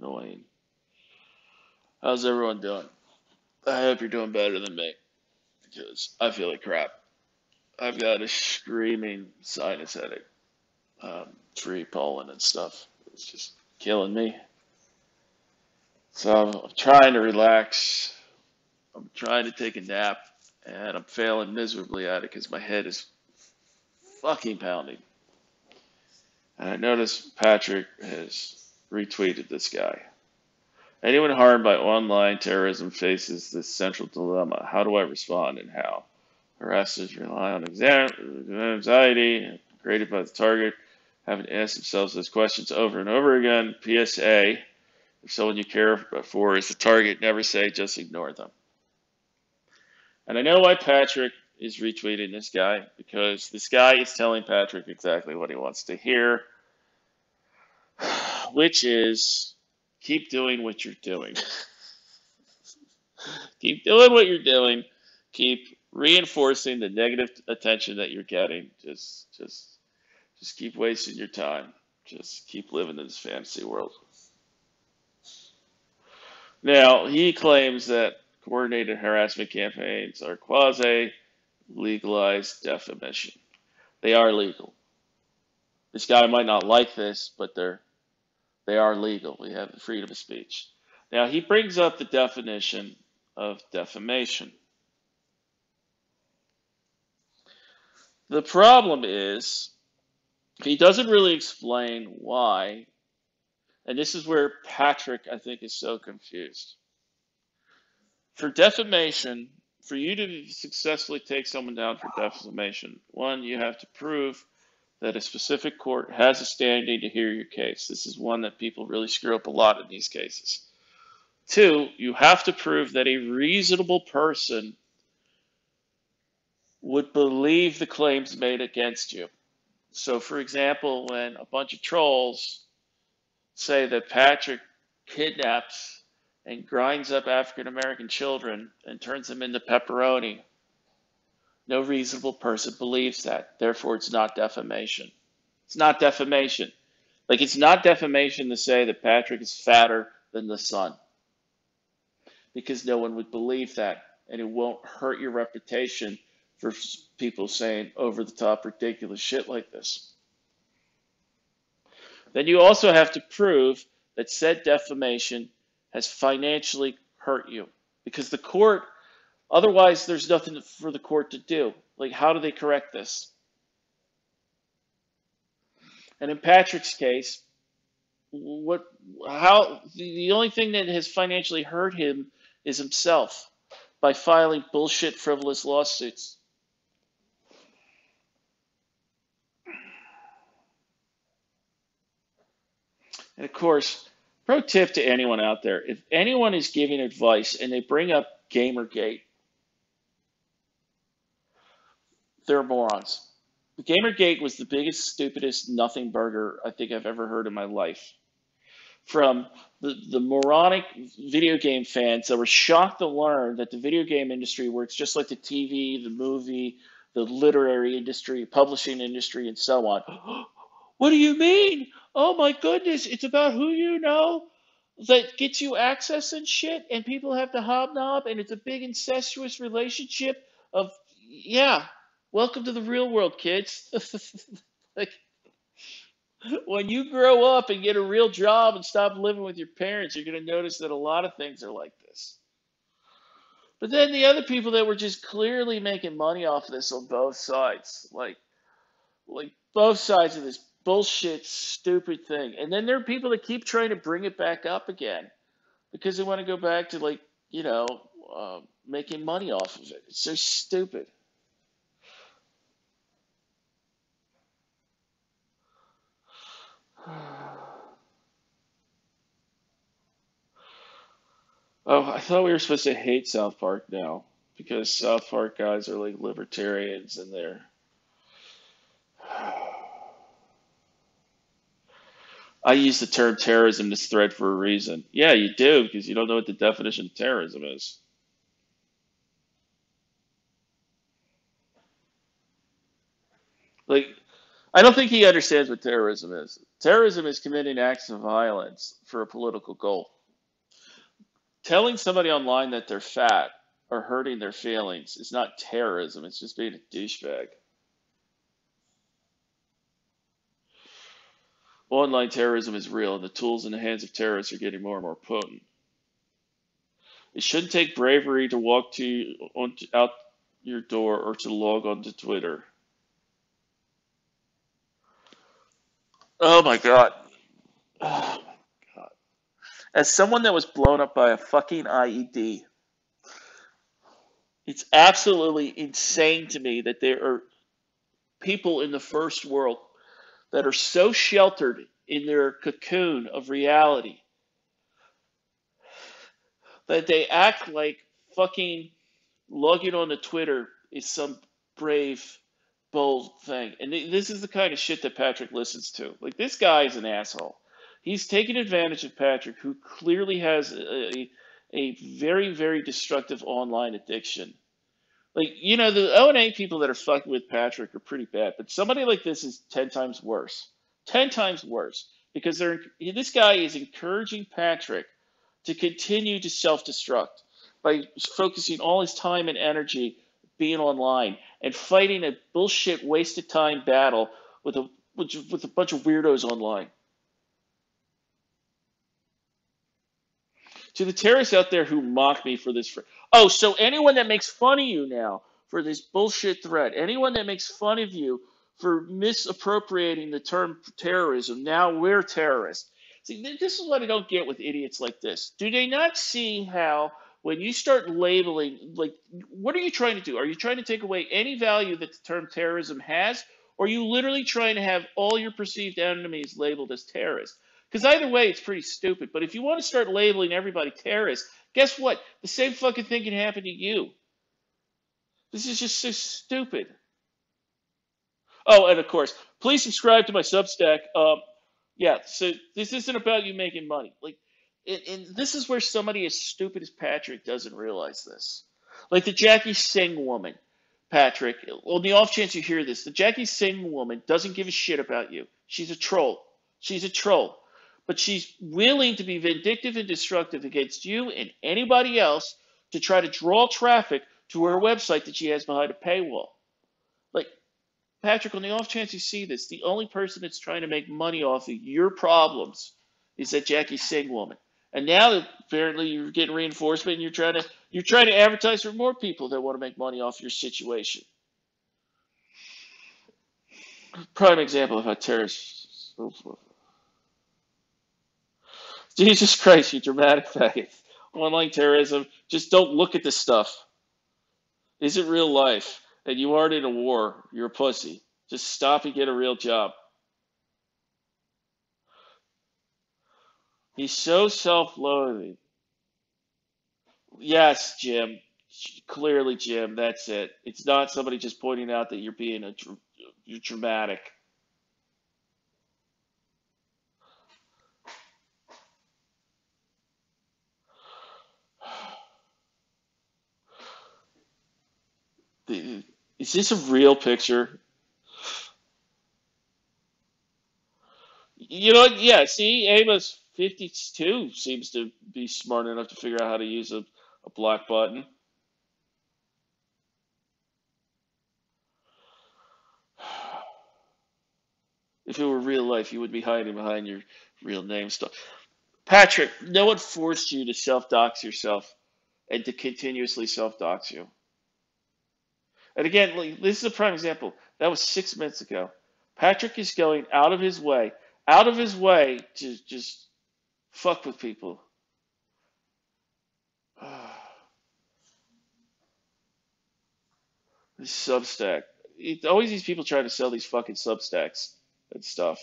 annoying. How's everyone doing? I hope you're doing better than me because I feel like crap. I've got a screaming sinus headache, tree pollen and stuff. It's just killing me. So I'm trying to relax. I'm trying to take a nap, and I'm failing miserably at it because my head is fucking pounding. And I noticed Patrick has retweeted this guy. Anyone harmed by online terrorism faces this central dilemma. How do I respond and how? Harassers rely on anxiety created by the target, having to ask themselves those questions over and over again. PSA, if someone you care for is the target, never say, just ignore them. And I know why Patrick is retweeting this guy, because this guy is telling Patrick exactly what he wants to hear, which is keep doing what you're doing. Keep doing what you're doing. Keep reinforcing the negative attention that you're getting. Just keep wasting your time. Just keep living in this fantasy world. Now, he claims that coordinated harassment campaigns are quasi-legalized defamation. They are legal. This guy might not like this, but they are legal. We have the freedom of speech. Now, he brings up the definition of defamation. The problem is, he doesn't really explain why, and this is where Patrick, I think, is so confused. For defamation, for you to successfully take someone down for defamation, one, you have to prove that a specific court has a standing to hear your case. This is one that people really screw up a lot in these cases. Two, you have to prove that a reasonable person would believe the claims made against you. So, for example, when a bunch of trolls say that Patrick kidnaps and grinds up African American children and turns them into pepperoni, no reasonable person believes that. Therefore, it's not defamation. It's not defamation. Like, it's not defamation to say that Patrick is fatter than the sun, because no one would believe that, and it won't hurt your reputation for people saying over-the-top ridiculous shit like this. Then you also have to prove that said defamation has financially hurt you, because the court, otherwise there's nothing for the court to do. Like, how do they correct this? And in Patrick's case, the only thing that has financially hurt him is himself by filing bullshit, frivolous lawsuits. And of course, pro tip to anyone out there, if anyone is giving advice and they bring up Gamergate, they're morons. Gamergate was the biggest, stupidest nothing burger I think I've ever heard in my life. From the moronic video game fans that were shocked to learn that the video game industry works just like the TV, the movie, the literary industry, publishing industry, and so on. What do you mean? Oh my goodness, it's about who you know that gets you access and shit, and people have to hobnob, and it's a big incestuous relationship of, yeah, welcome to the real world, kids. Like, when you grow up and get a real job and stop living with your parents, you're going to notice that a lot of things are like this. But then the other people that were just clearly making money off of this on both sides, like both sides of this bullshit, stupid thing. And then there are people that keep trying to bring it back up again because they want to go back to, like, making money off of it. It's so stupid. Oh, I thought we were supposed to hate South Park now because South Park guys are like libertarians and they're. I use the term terrorism in this thread for a reason. Yeah, you do, because you don't know what the definition of terrorism is. Like, I don't think he understands what terrorism is. Terrorism is committing acts of violence for a political goal. Telling somebody online that they're fat or hurting their feelings is not terrorism. It's just being a douchebag. Online terrorism is real, and the tools in the hands of terrorists are getting more and more potent. It shouldn't take bravery to walk out your door or to log onto Twitter. Oh my God. Oh my God. As someone that was blown up by a fucking IED, it's absolutely insane to me that there are people in the first world that are so sheltered in their cocoon of reality that they act like fucking logging on to Twitter is some brave, bold thing. And this is the kind of shit that Patrick listens to. Like, this guy is an asshole. He's taking advantage of Patrick, who clearly has a very, very destructive online addiction. Like, the O&A people that are fucking with Patrick are pretty bad, but somebody like this is 10 times worse. 10 times worse. Because this guy is encouraging Patrick to continue to self-destruct by focusing all his time and energy being online and fighting a bullshit wasted time battle with a bunch of weirdos online. To the terrorists out there who mock me for this, so anyone that makes fun of you now for this bullshit threat, anyone that makes fun of you for misappropriating the term terrorism, now we're terrorists. See, this is what I don't get with idiots like this. Do they not see how when you start labeling, like, what are you trying to do? Are you trying to take away any value that the term terrorism has? Or are you literally trying to have all your perceived enemies labeled as terrorists? Because either way, it's pretty stupid. But if you want to start labeling everybody terrorists, guess what? The same fucking thing can happen to you. This is just so stupid. Oh, and of course, please subscribe to my Substack. Yeah, so this isn't about you making money. Like, and this is where somebody as stupid as Patrick doesn't realize this. Like the Jackie Singh woman, Patrick. On the off chance you hear this, the Jackie Singh woman doesn't give a shit about you. She's a troll. She's a troll. But she's willing to be vindictive and destructive against you and anybody else to try to draw traffic to her website that she has behind a paywall. Like, Patrick, on the off chance you see this, the only person that's trying to make money off of your problems is that Jackie Singh woman. And now apparently you're getting reinforcement and you're trying to advertise for more people that want to make money off your situation. Prime example of how terrorists. Jesus Christ, you dramatic faggot. Online terrorism, just don't look at this stuff. Is it real life? And you aren't in a war. You're a pussy. Just stop and get a real job. He's so self-loathing. Yes, Jim. Clearly, Jim, that's it. It's not somebody just pointing out that you're being you're dramatic. Is this a real picture? You know what? Yeah, see, Amos 52 seems to be smart enough to figure out how to use a black button. If it were real life, you would be hiding behind your real name stuff. Patrick, no one forced you to self-dox yourself and to continuously self-dox you. And again, like, this is a prime example. That was 6 minutes ago. Patrick is going out of his way to just fuck with people. This Substack. Always these people trying to sell these fucking Substacks and stuff.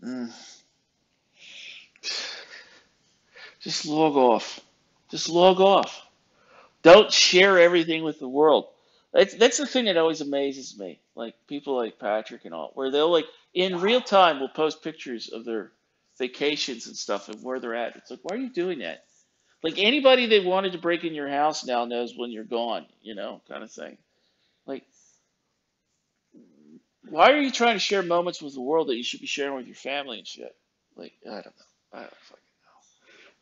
Mm. Just log off. Just log off. Don't share everything with the world. That's the thing that always amazes me. Like people like Patrick and all, where they'll like in real time will post pictures of their vacations and stuff and where they're at. It's like, why are you doing that? Like anybody that wanted to break in your house now knows when you're gone, kind of thing. Like Why are you trying to share moments with the world that you should be sharing with your family and shit? Like, I don't know. I don't fucking know.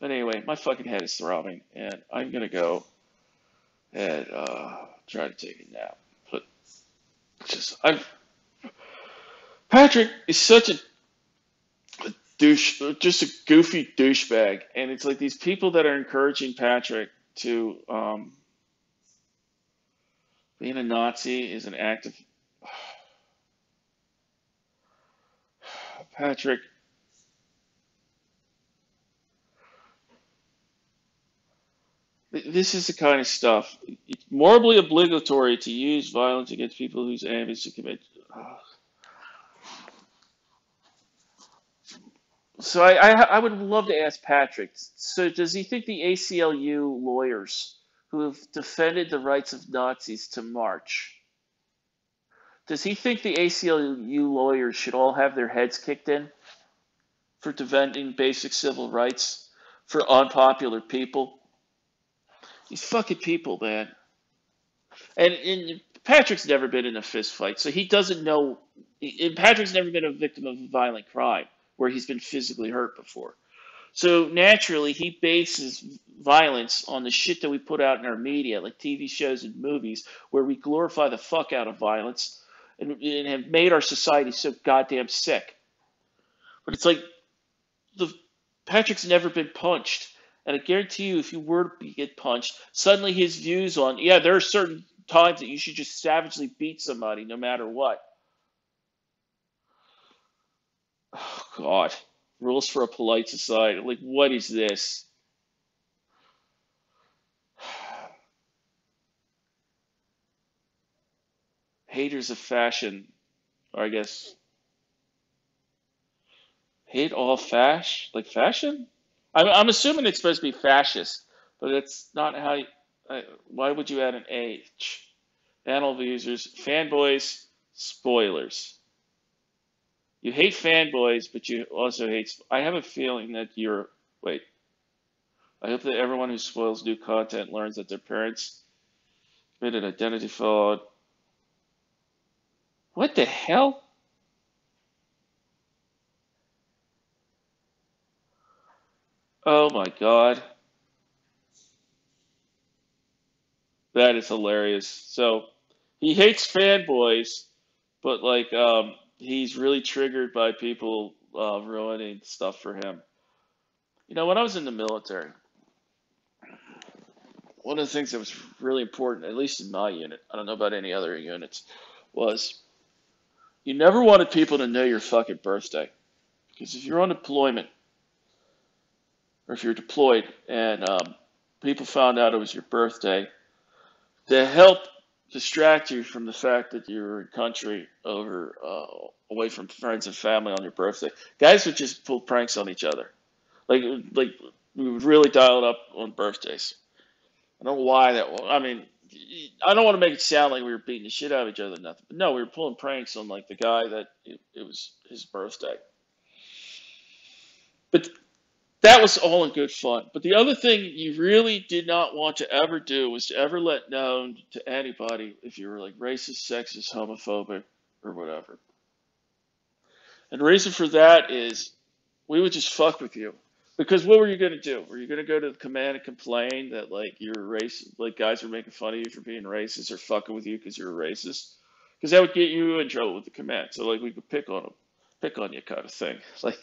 But anyway, my fucking head is throbbing, and I'm gonna go and try to take a nap. But just, I'm Patrick is such a douche, just a goofy douchebag, and it's like these people that are encouraging Patrick to being a Nazi is an act of Patrick. This is the kind of stuff. It's morally obligatory to use violence against people whose aim is to commit. So I would love to ask Patrick. So does he think the ACLU lawyers who have defended the rights of Nazis to march, does he think the ACLU lawyers should all have their heads kicked in for defending basic civil rights for unpopular people? These fucking people, man. And Patrick's never been in a fist fight, so he doesn't know. And Patrick's never been a victim of a violent crime where he's been physically hurt before. So naturally, he bases violence on the shit that we put out in our media, like TV shows and movies, where we glorify the fuck out of violence and have made our society so goddamn sick. But it's like the Patrick's never been punched. And I guarantee you, if you were to get punched, suddenly his views on, yeah, there are certain times that you should just savagely beat somebody no matter what. Oh, God. Rules for a polite society. Like, what is this? Haters of fashion, or I guess, hate all like fashion? I'm assuming it's supposed to be fascist, but it's not how you, why would you add an H? Panel of users, fanboys, spoilers. You hate fanboys, but you also hate. I have a feeling that you're. Wait. I hope that everyone who spoils new content learns that their parents committed identity fraud. What the hell? Oh my God. That is hilarious. So he hates fanboys, but like he's really triggered by people ruining stuff for him. You know, when I was in the military, one of the things that was really important, at least in my unit, I don't know about any other units, was you never wanted people to know your fucking birthday. Because if you're on deployment, or if you're deployed and people found out it was your birthday, to help distract you from the fact that you were in country over away from friends and family on your birthday, guys would just pull pranks on each other. Like we would really dial it up on birthdays. I don't know why that was. I mean, I don't want to make it sound like we were beating the shit out of each other or nothing. But no, we were pulling pranks on like the guy that it was his birthday. But that was all in good fun. But the other thing you really did not want to ever do was to ever let known to anybody if you were like racist, sexist, homophobic, or whatever. And the reason for that is we would just fuck with you. Because what were you going to do? Were you going to go to the command and complain that like you're racist, like guys were making fun of you for being racist or fucking with you because you're a racist? Because that would get you in trouble with the command. So like we could pick on them, pick on you kind of thing. Like,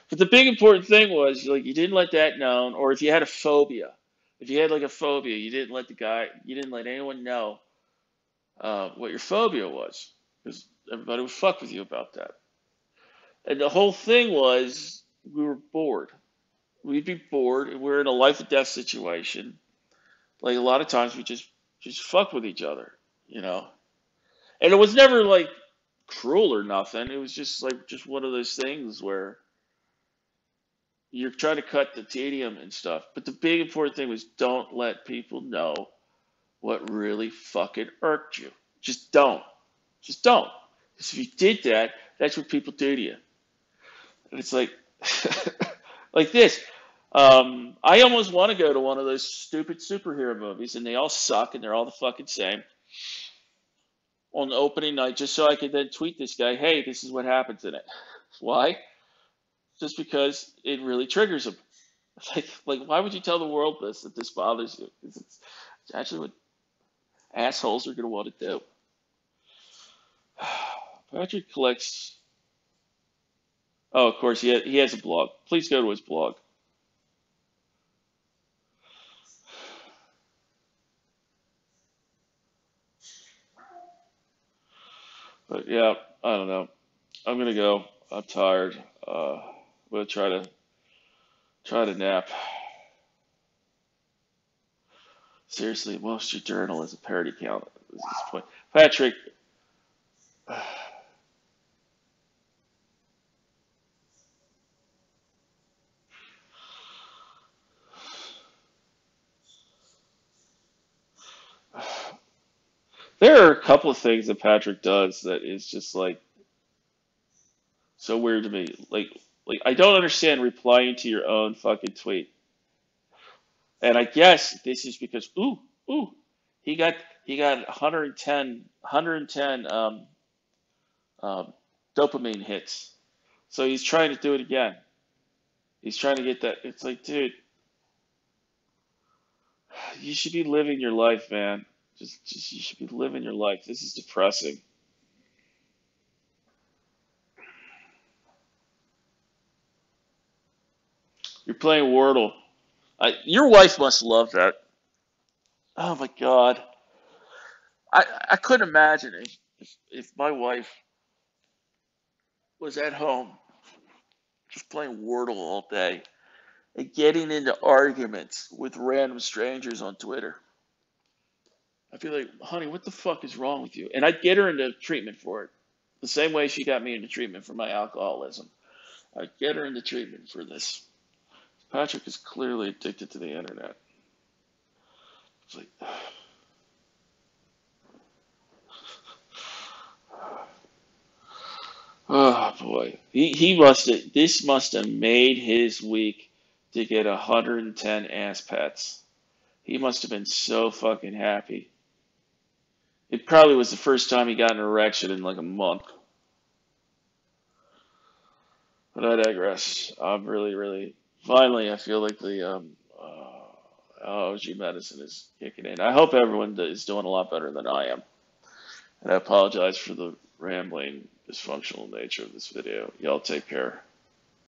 but the big important thing was like you didn't let that known, or if you had a phobia, if you had like a phobia, you didn't let anyone know what your phobia was, because everybody would fuck with you about that. And the whole thing was we were bored. We'd be bored. We're in a life or death situation. Like a lot of times we just fuck with each other, you know. And it was never like cruel or nothing. It was just like just one of those things where you're trying to cut the tedium and stuff. But the big important thing was don't let people know what really fucking irked you. Just don't. Just don't. Because if you did that, that's what people do to you. And it's like, like this. I almost want to go to one of those stupid superhero movies, and they all suck, and they're all the fucking same. on opening night just so I could then tweet this guy, hey, this is what happens in it. Why? Just because it really triggers him. Like, why would you tell the world this if this bothers you? 'Cause it's actually what assholes are going to want to do. Patrick collects. Oh, of course, he has a blog. Please go to his blog. But yeah, I don't know. I'm gonna go. I'm tired. I'm gonna try to nap. Seriously, most of your journal is a parody count at this point. Patrick, there are a couple of things that Patrick does that is just like so weird to me. Like I don't understand replying to your own fucking tweet. And I guess this is because ooh, he got he got 110 um, dopamine hits. So he's trying to do it again. He's trying to get that. It's like, dude, you should be living your life, man. Just you should be living your life. This is depressing. You're playing Wordle. Your wife must love that. Oh my God. I couldn't imagine if my wife was at home just playing Wordle all day and getting into arguments with random strangers on Twitter. I'd be like, honey, what the fuck is wrong with you? And I'd get her into treatment for it. The same way she got me into treatment for my alcoholism. I'd get her into treatment for this. Patrick is clearly addicted to the internet. It's like, oh boy. This must have made his week to get 110 ass pats. He must have been so fucking happy. It probably was the first time he got an erection in like a month. But I digress. I'm really, finally, I feel like the allergy medicine is kicking in. I hope everyone is doing a lot better than I am. And I apologize for the rambling, dysfunctional nature of this video. Y'all take care.